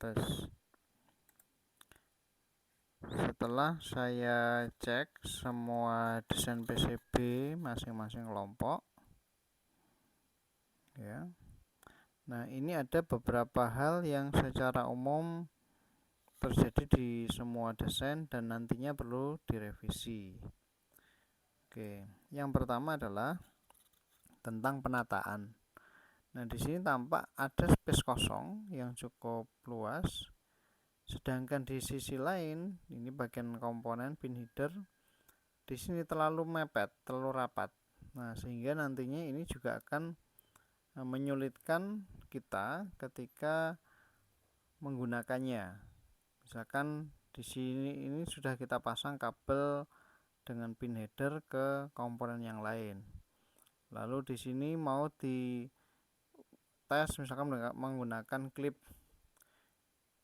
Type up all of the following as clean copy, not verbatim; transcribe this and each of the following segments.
tes. Setelah saya cek semua desain PCB masing-masing kelompok ya. Nah, ini ada beberapa hal yang secara umum terjadi di semua desain dan nantinya perlu direvisi. Oke, yang pertama adalah tentang penataan. Nah, di sini tampak ada space kosong yang cukup luas. Sedangkan di sisi lain, ini bagian komponen pin header di sini terlalu mepet, terlalu rapat. Nah, sehingga nantinya ini juga akan menyulitkan kita ketika menggunakannya. Misalkan di sini ini sudah kita pasang kabel dengan pin header ke komponen yang lain. Lalu di sini mau di tes misalkan menggunakan klip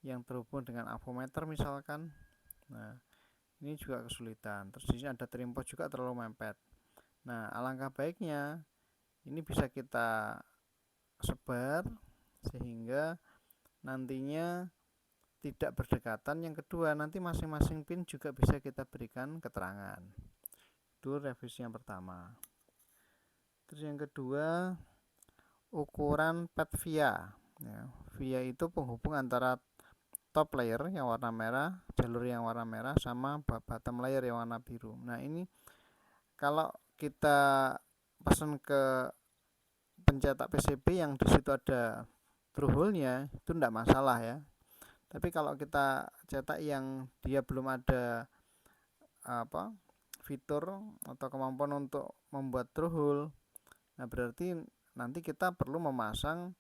yang terhubung dengan avometer misalkan. Nah, ini juga kesulitan. Terus di sini ada trimpot juga terlalu mepet. Nah, alangkah baiknya ini bisa kita sebar sehingga nantinya tidak berdekatan. Yang kedua, nanti masing-masing pin juga bisa kita berikan keterangan. Itu revisi yang pertama. Terus yang kedua, ukuran pad via. Ya, via itu penghubung antara top layer yang warna merah, jalur yang warna merah sama bottom layer yang warna biru. Nah, ini kalau kita pesan ke pencetak PCB yang di situ ada through hole-nya itu tidak masalah ya. Tapi kalau kita cetak yang dia belum ada fitur atau kemampuan untuk membuat through hole, nah berarti nanti kita perlu memasang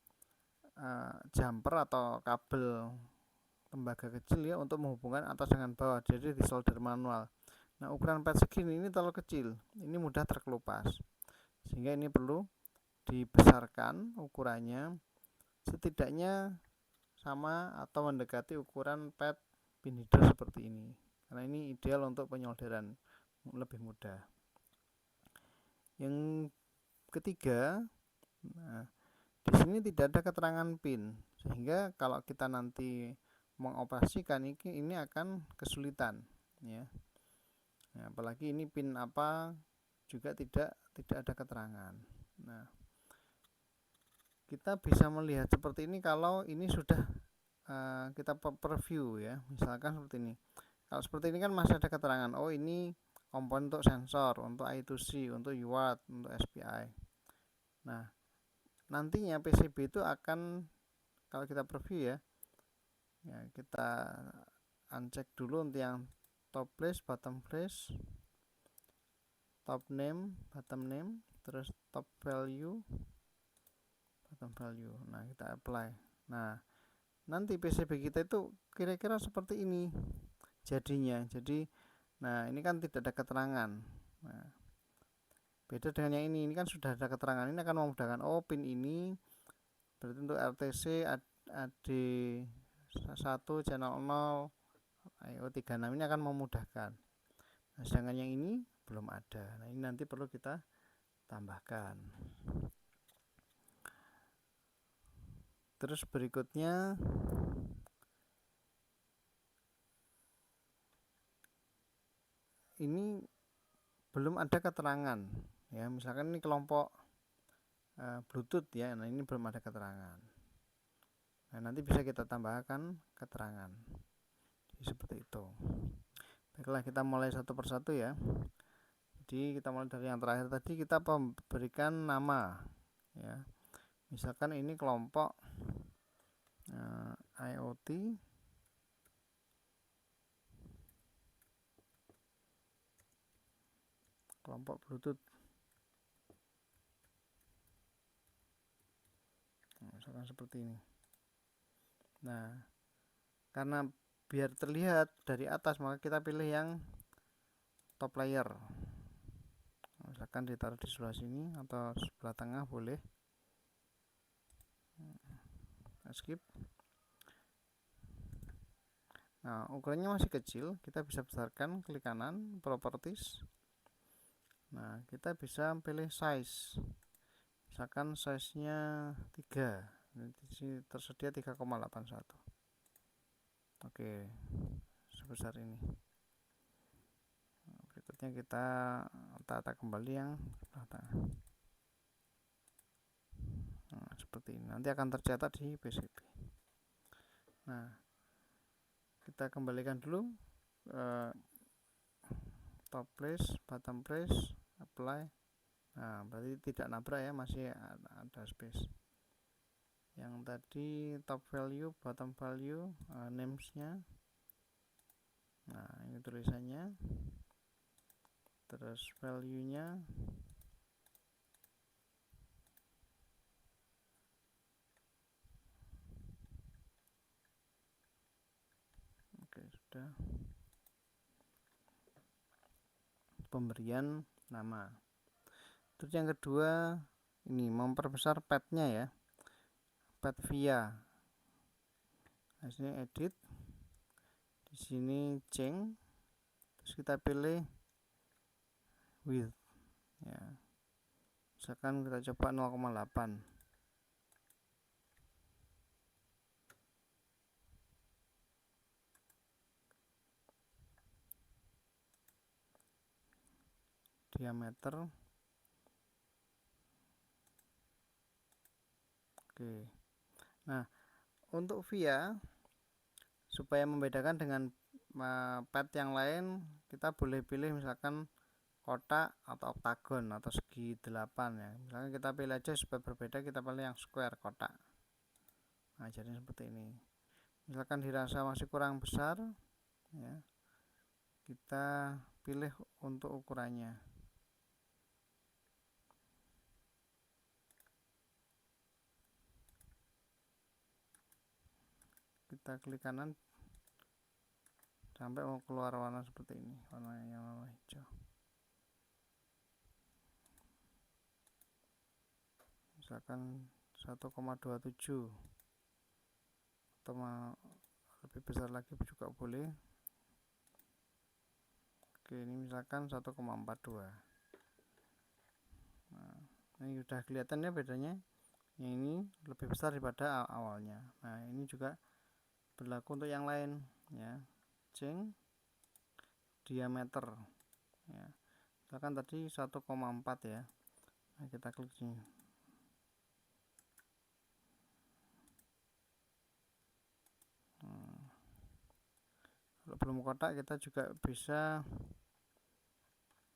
jumper atau kabel tembaga kecil ya untuk menghubungkan atas dengan bawah, jadi disolder manual. Nah, ukuran pad segini ini terlalu kecil, ini mudah terkelupas, sehingga ini perlu dibesarkan ukurannya setidaknya sama atau mendekati ukuran pad pin header seperti ini, karena ini ideal untuk penyolderan lebih mudah. Yang ketiga, nah, di sini tidak ada keterangan pin, sehingga kalau kita nanti mengoperasikan ini akan kesulitan ya. Nah, apalagi ini pin apa juga tidak ada keterangan. Nah, kita bisa melihat seperti ini kalau ini sudah kita preview ya, misalkan seperti ini. Kalau seperti ini kan masih ada keterangan, oh ini komponen untuk sensor, untuk I2C, untuk UART, untuk SPI. Nah, nantinya PCB itu akan, kalau kita preview ya, kita uncheck dulu untuk yang top place, bottom place, top name, bottom name, terus top value, bottom value. Nah, kita apply. Nah, nanti PCB kita itu kira-kira seperti ini jadinya. Jadi, nah ini kan tidak ada keterangan. Nah, beda dengan yang ini kan sudah ada keterangan. Ini akan memudahkan. Oh, pin ini berarti untuk RTC AD1 channel 0 IO36 ini akan memudahkan. Nah, sedangkan yang ini belum ada. Nah, ini nanti perlu kita tambahkan. Terus berikutnya ini belum ada keterangan ya, misalkan ini kelompok Bluetooth ya. Nah, ini belum ada keterangan. Nah, nanti bisa kita tambahkan keterangan. Jadi seperti itu. Baiklah, kita mulai satu persatu ya. Jadi kita mulai dari yang terakhir tadi, kita berikan nama ya. Misalkan ini kelompok IoT kelompok Bluetooth. Nah, misalkan seperti ini. Nah, karena biar terlihat dari atas maka kita pilih yang top layer. Misalkan ditaruh di sebelah sini atau sebelah tengah boleh. Skip. Nah, ukurannya masih kecil, kita bisa besarkan, klik kanan, properties. Nah, kita bisa pilih size. Misalkan size-nya 3. Di sini tersedia 3,81. Oke, sebesar ini. Berikutnya kita tata kembali yang sebelah tengah. Nah, seperti ini. Nanti akan tercatat di PCB. Nah, kita kembalikan dulu top place, bottom place, apply. Nah, berarti tidak nabrak ya, masih ada space. Yang tadi top value, bottom value, names-nya. Nah, ini tulisannya. Terus value-nya. Oke, sudah. Pemberian nama. Terus yang kedua, ini memperbesar pad-nya ya. Pad via. Nah, sini edit. Di sini change. Terus kita pilih width ya. Misalkan kita coba 0,8. Diameter. Oke. Nah, untuk via supaya membedakan dengan pad yang lain, kita boleh pilih misalkan kotak atau oktagon atau segi 8 ya. Misalkan kita pilih aja supaya berbeda, kita pilih yang square, kotak. Nah, jadi seperti ini. Misalkan dirasa masih kurang besar ya, kita pilih untuk ukurannya. Kita klik kanan sampai mau keluar warna seperti ini, warna hijau. Misalkan 1,27 atau lebih besar lagi juga boleh. Oke, ini misalkan 1,42. Nah, ini sudah kelihatan ya bedanya. Yang ini lebih besar daripada awalnya. Nah, ini juga berlaku untuk yang lain ya. Change diameter ya. Misalkan tadi 1,4 ya. Nah, kita klik sini. Kalau belum kotak kita juga bisa,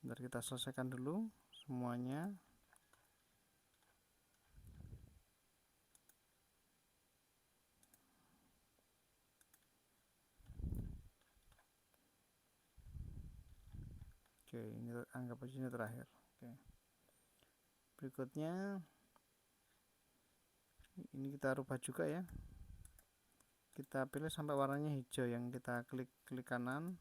bentar kita selesaikan dulu semuanya. Oke, ini anggap aja ini terakhir. Oke. Berikutnya ini kita rubah juga ya. Kita pilih sampai warnanya hijau, yang kita klik kanan.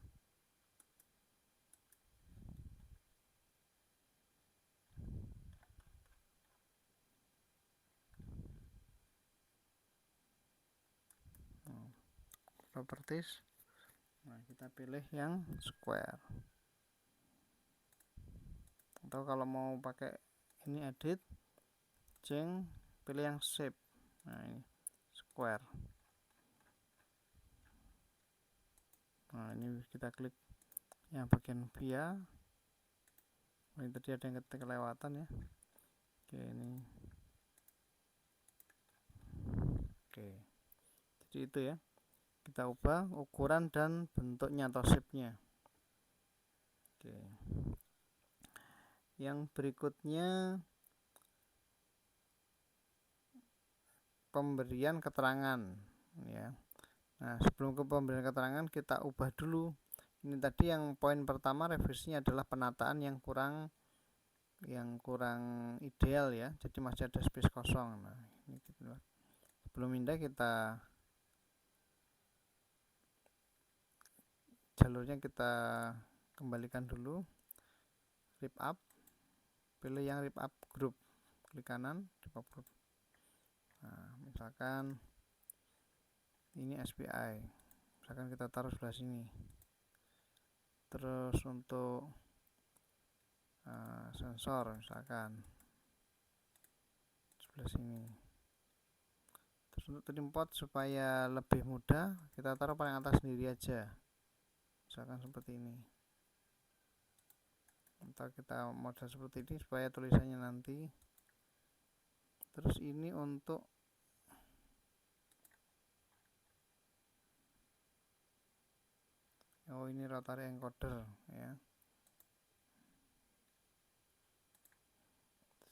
Properties. Nah, kita pilih yang square. Atau kalau mau pakai ini edit, change, pilih yang shape. Nah, ini square. Nah, ini kita klik yang bagian via. Ini tadi ada yang kelewatan ya. Oke, ini. Oke. Jadi itu ya. Kita ubah ukuran dan bentuknya atau shape-nya. Oke. Yang berikutnya pemberian keterangan ya. Nah, sebelum ke pemberian keterangan kita ubah dulu. Ini tadi yang poin pertama revisinya adalah penataan yang kurang ideal ya. Jadi masih ada space kosong. Nah, ini kita, sebelum pindah kita jalurnya kita kembalikan dulu. Rip up. Pilih yang rip up group. Klik kanan, rip up group. Nah, misalkan ini SPI, misalkan kita taruh sebelah sini. Terus untuk sensor misalkan sebelah sini. Terus Terus untuk trim pot supaya lebih mudah, kita taruh paling atas sendiri aja, misalkan seperti ini, atau kita model seperti ini supaya tulisannya nanti. Terus ini untuk ini rotary encoder ya.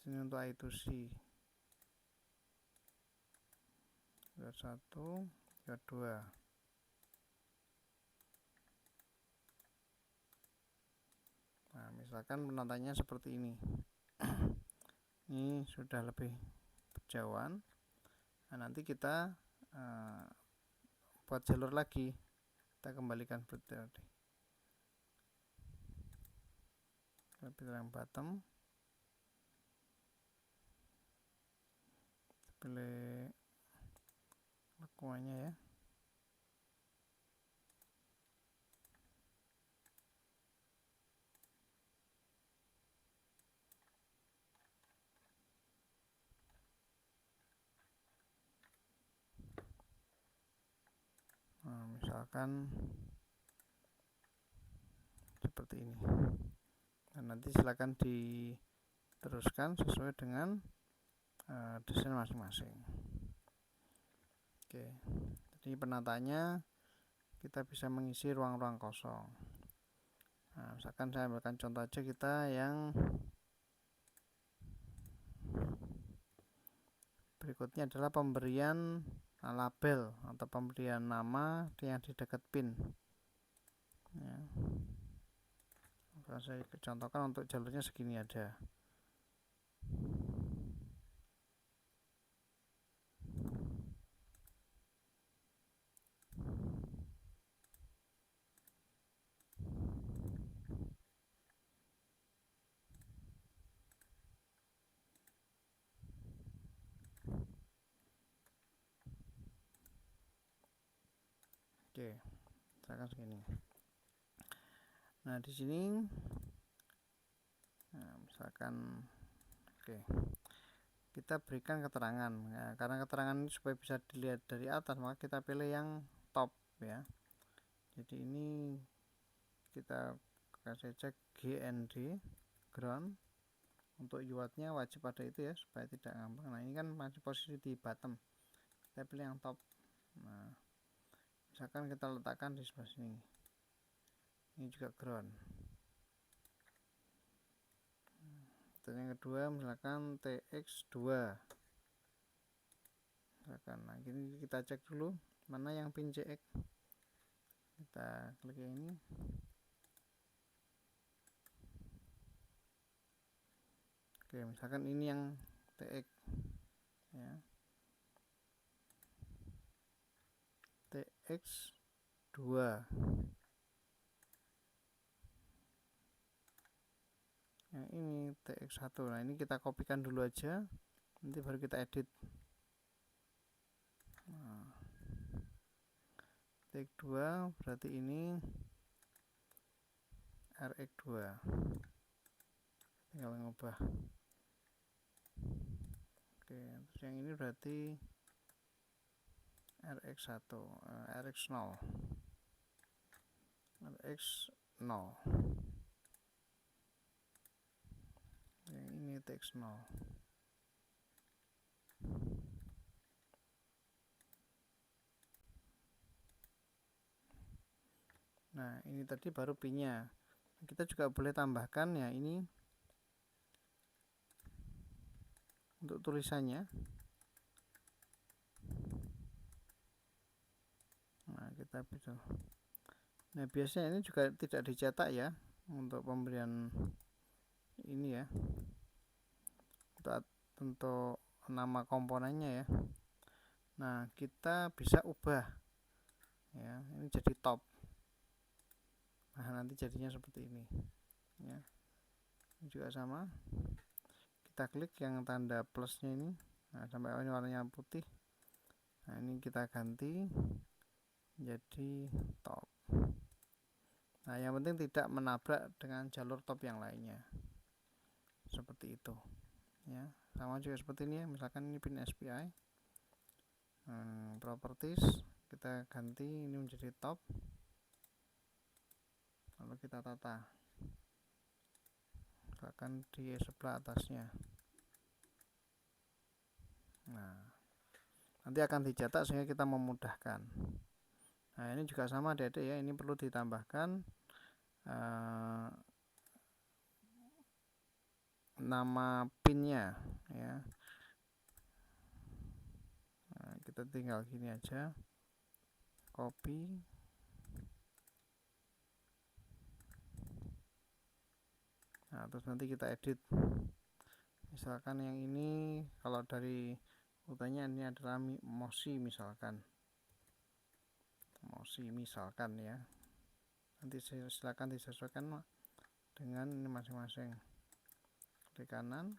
Ini untuk I2C 1, 2. Nah, misalkan penatanya seperti ini. Ini sudah lebih berjauhan. Nah, nanti kita buat jalur lagi. Kita kembalikan build tadi. Kita pilih yang bottom. Pilih lekuannya ya. Nah, misalkan seperti ini. Dan nanti silakan diteruskan sesuai dengan desain masing-masing. Oke, jadi penatanya kita bisa mengisi ruang-ruang kosong. Nah, misalkan saya ambilkan contoh aja, kita yang berikutnya adalah pemberian label atau pemberian nama yang di dekat pin ya. Saya contohkan untuk jalurnya segini ada. Oke, misalkan segini. Nah, di sini misalkan kita berikan keterangan. Nah, karena keterangan ini supaya bisa dilihat dari atas, maka kita pilih yang top ya. Jadi ini kita kasih cek GND ground. Untuk UART-nya wajib ada itu ya, supaya tidak ngambang. Nah, ini kan masih posisi di bottom. Kita pilih yang top. Nah, misalkan kita letakkan di sebelah sini. Ini juga ground. Dan yang kedua misalkan TX2. Misalkan, nah ini kita cek dulu mana yang pin CX. Kita klik ini. Oke, misalkan ini yang TX ya. TX2. Yang ini TX1. Nah, ini kita kopikan dulu aja. Nanti baru kita edit. Nah, TX2 berarti ini RX2. Tinggal ngubah. Oke, terus yang ini berarti RX1, RX0. RX0. Yang ini TX0. Nah, ini tadi baru pinnya. Kita juga boleh tambahkan ya ini untuk tulisannya. Nah, kita bisa. Nah, biasanya ini juga tidak dicetak ya untuk pemberian ini ya. Untuk nama komponennya ya. Nah, kita bisa ubah ya, ini jadi top. Nah, nanti jadinya seperti ini ya. Ini juga sama, kita klik yang tanda plusnya ini. Nah, sampai ini warnanya putih. Nah, ini kita ganti jadi top. Nah, yang penting tidak menabrak dengan jalur top yang lainnya, seperti itu ya. Sama juga seperti ini ya, misalkan ini pin SPI. Properties kita ganti ini menjadi top, lalu kita tata bahkan di sebelah atasnya. Nah, nanti akan dicetak sehingga kita memudahkan. Nah, ini juga sama adik-adik ya, ini perlu ditambahkan nama pinnya ya. Nah, kita tinggal gini aja, copy, nah terus nanti kita edit. Misalkan yang ini kalau dari urutannya ini adalah Mosi misalkan ya, nanti silakan disesuaikan dengan ini masing-masing. Klik kanan,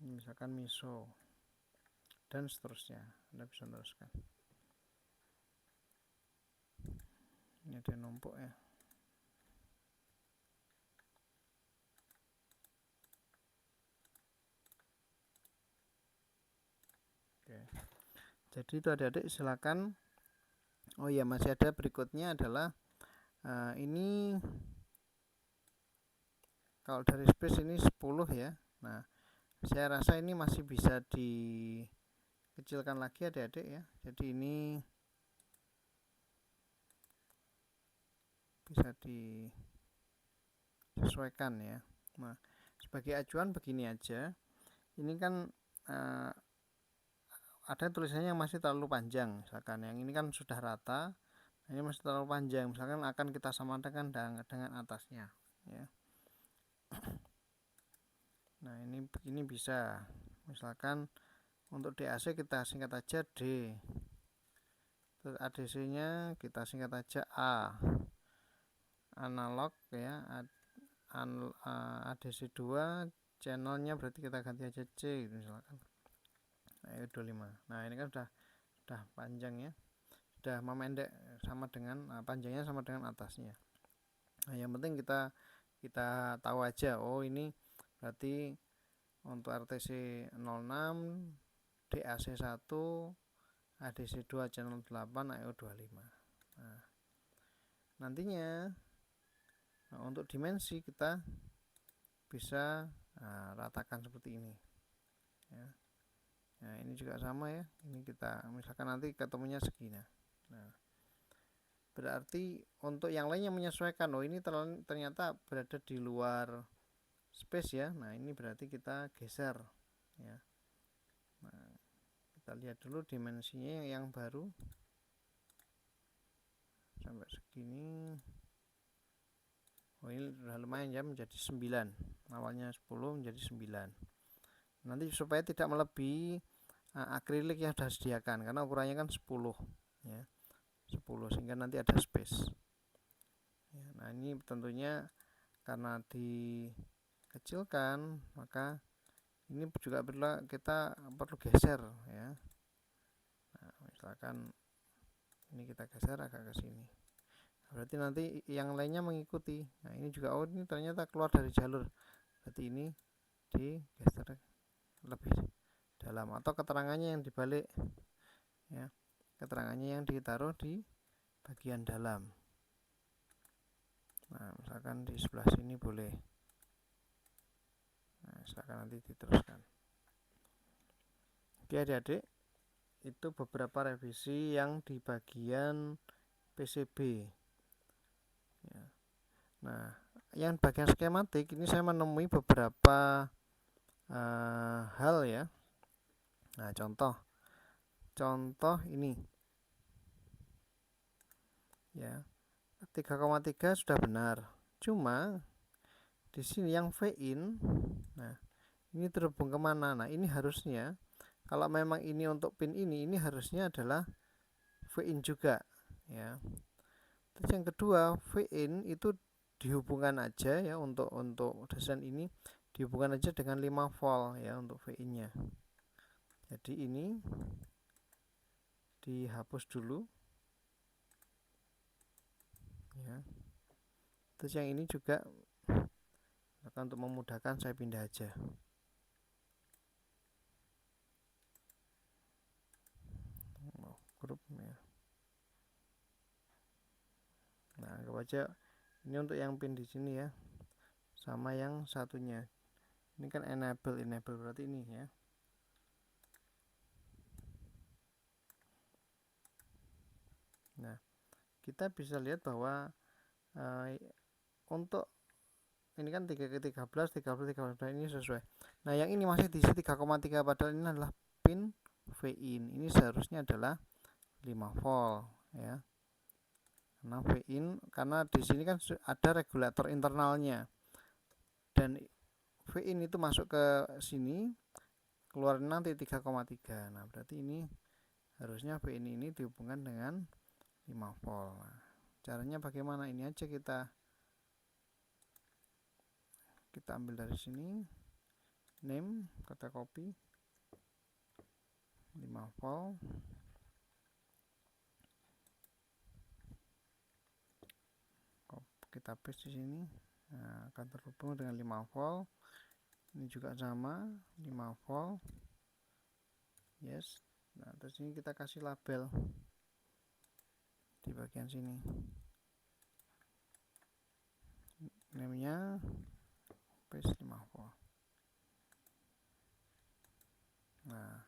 misalkan miso dan seterusnya. Anda bisa teruskan. Ini ada numpuk ya. Oke. Jadi itu adik-adik silakan. Oh iya, masih ada berikutnya adalah ini kalau dari space ini 10 ya. Nah, saya rasa ini masih bisa dikecilkan lagi adik-adik ya. Jadi ini bisa disesuaikan ya. Nah, sebagai acuan begini aja. Ini kan ada tulisannya yang masih terlalu panjang, misalkan yang ini kan sudah rata, ini masih terlalu panjang, misalkan akan kita samakan dengan atasnya ya. Nah, ini bisa misalkan untuk DAC kita singkat aja D, terus ADC nya kita singkat aja A, analog ya, ADC 2 channelnya berarti kita ganti aja C misalkan. Nah, 25. Nah, ini kan sudah panjang ya, sudah memendek sama dengan panjangnya sama dengan atasnya. Nah, yang penting kita tahu aja, oh ini berarti untuk RTC 06, DAC 1, ADC 2 channel 8, AO 25. Nah, nantinya untuk dimensi kita bisa ratakan seperti ini ya. Nah, ini juga sama ya, ini kita misalkan nanti ketemunya segini. Nah, berarti untuk yang lainnya menyesuaikan, oh ini ternyata berada di luar space ya. Nah, ini berarti kita geser ya. Nah, kita lihat dulu dimensinya yang baru sampai segini. Oh, ini sudah lumayan ya, menjadi 9, awalnya 10 menjadi 9. Nanti supaya tidak melebihi akrilik yang sudah disediakan, karena ukurannya kan 10 ya, 10 sehingga nanti ada space ya. Nah, ini tentunya karena dikecilkan, maka ini juga kita perlu geser ya. Nah, misalkan ini kita geser agak ke sini, berarti nanti yang lainnya mengikuti. Nah, ini juga, oh ini ternyata keluar dari jalur, berarti ini digeser lebih dalam, atau keterangannya yang dibalik ya, keterangannya yang ditaruh di bagian dalam. Nah, misalkan di sebelah sini boleh. Nah, silakan nanti diteruskan. Oke adik-adik, itu beberapa revisi yang di bagian PCB ya. Nah, yang bagian skematik ini saya menemui beberapa hal ya. Nah, contoh ini ya, 3,3 sudah benar, cuma di sini yang V-in, nah ini terhubung kemana? Nah, ini harusnya kalau memang ini untuk pin ini harusnya adalah V-in juga ya. Terus yang kedua, V-in itu dihubungkan aja ya, untuk desain ini dihubungkan aja dengan 5 volt ya untuk V-in nya. Jadi ini dihapus dulu ya. Terus yang ini juga, maka untuk memudahkan saya pindah aja. tahu aja ini untuk yang pin di sini ya, sama yang satunya. Ini kan enable berarti ini ya. Nah, kita bisa lihat bahwa untuk ini kan 3 ke 13, 13 ini sesuai. Nah, yang ini masih diisi 3,3 padahal ini adalah pin V-in. Ini seharusnya adalah 5 volt ya. Karena V-in, karena di sini kan ada regulator internalnya. Dan V-in itu masuk ke sini, keluar nanti 3,3. Nah, berarti ini harusnya V-in ini dihubungkan dengan 5 volt. Nah, caranya bagaimana? Ini aja kita ambil dari sini, name, kata copy 5 volt, kita paste di sini. Nah, akan terhubung dengan 5 volt. Ini juga sama 5 volt, yes. Nah, terus ini kita kasih label di bagian sini, namanya paste 5 volt. Nah,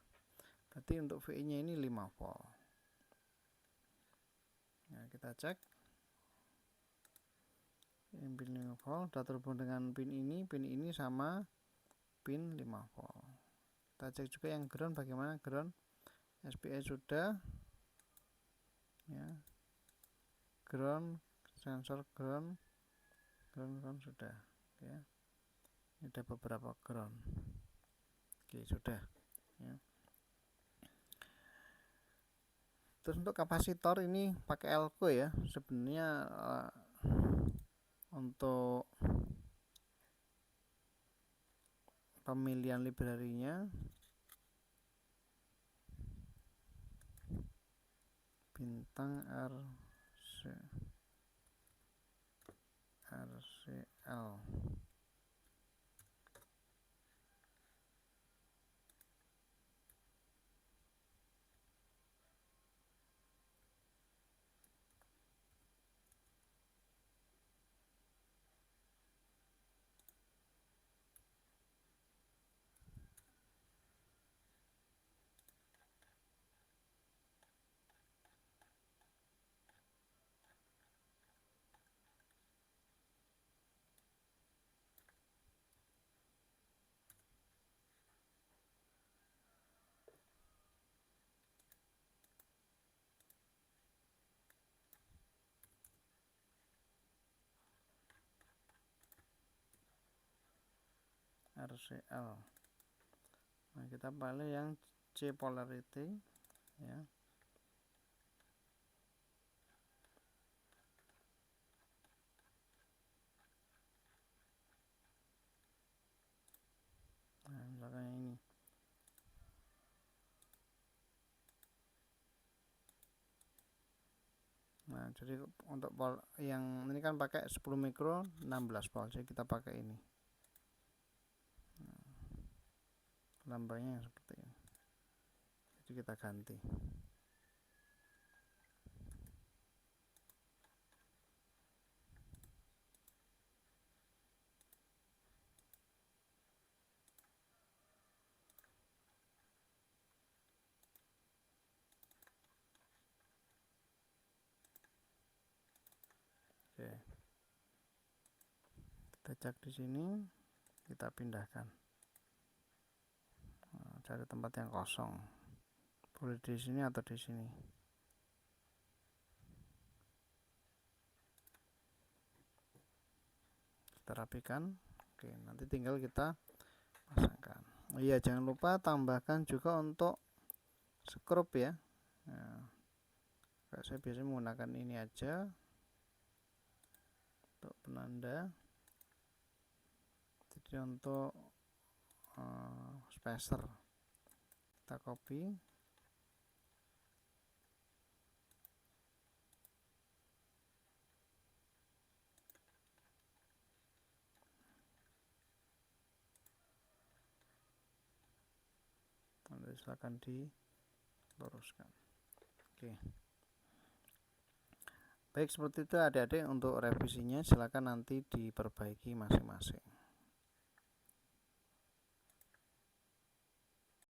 berarti untuk VI nya ini 5 volt. Nah, kita cek ini pin 5 volt sudah terhubung dengan pin ini sama pin 5 volt. Kita cek juga yang ground, bagaimana ground. SPI sudah ya, ground, sensor ground sudah ya. Ini ada beberapa ground. Oke, sudah ya. Terus untuk kapasitor ini pakai elko ya. Sebenarnya untuk pemilihan library-nya bintang RCL. RCL. Nah, kita pilih yang C polarity ya. Nah, misalkan yang ini. Nah, jadi untuk yang ini kan pakai 10 mikro 16 volt, jadi kita pakai ini. Nah, lambangnya seperti ini. Jadi kita ganti. Oke. Kita cek di sini, kita pindahkan. Nah, cari tempat yang kosong. Boleh di sini atau di sini. Kita rapikan. Oke, nanti tinggal kita pasangkan. Oh iya, jangan lupa tambahkan juga untuk skrup ya. Nah, saya biasanya menggunakan ini aja untuk penanda. Jadi untuk spacer kita copy, nanti silakan diluruskan. Oke, Baik, seperti itu adik-adik untuk revisinya, silakan nanti diperbaiki masing-masing.